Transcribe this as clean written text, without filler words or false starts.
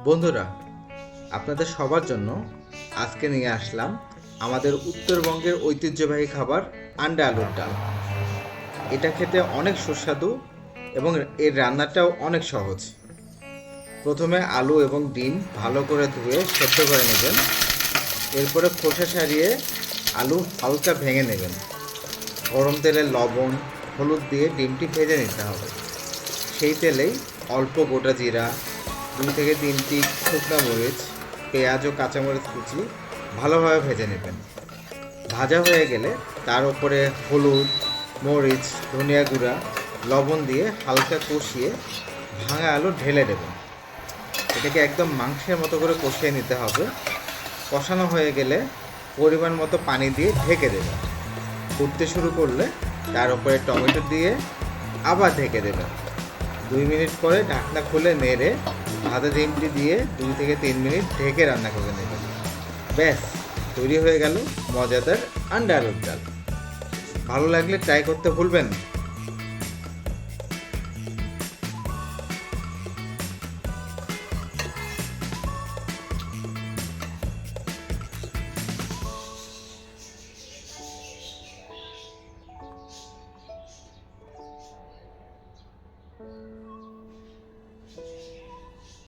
বন্ধুরা, আপনাদের সবার জন্য আজকে নিয়ে আসলাম আমাদের উত্তরবঙ্গের ঐতিহ্যবাহী খাবার আন্ডা আলুর ডাল। এটা খেতে অনেক সুস্বাদু এবং এর রান্নাটাও অনেক সহজ। প্রথমে আলু এবং ডিম ভালো করে ধুয়ে সেদ্ধ করে নেবেন। এরপরে খোসা ছাড়িয়ে আলু হালকা ভেঙে নেবেন। গরম তেলে লবণ, হলুদ দিয়ে ডিমটি ভেজে নিতে হবে। সেই তেলেই অল্প গোটা জিরা, 2 থেকে 3টি শুকনো মরিচ, পেঁয়াজ ও কাঁচামরিচ কুচি ভালোভাবে ভেজে নেবেন। ভাজা হয়ে গেলে তার উপরে হলুদ, মরিচ, ধনিয়া গুঁড়া, লবণ দিয়ে হালকা কষিয়ে ভাঙা আলু ঢেলে দেবেন। এটাকে একদম মাংসের মতো করে কষিয়ে নিতে হবে। কষানো হয়ে গেলে পরিমাণ মতো পানি দিয়ে ঢেকে দেবেন। ফুটতে শুরু করলে তার উপরে টমেটো দিয়ে আবার ঢেকে দেবেন। 2 মিনিট পরে ঢাকনা খুলে নেড়ে ভাজা ডিমটি দিয়ে 2 থেকে 3 মিনিট ঢেকে রান্না করে নেবেন। ব্যাস, তৈরি হয়ে গেল মজাদার আন্ডা আলুর ডাল। ভালো লাগলে ট্রাই করতে ভুলবেন না।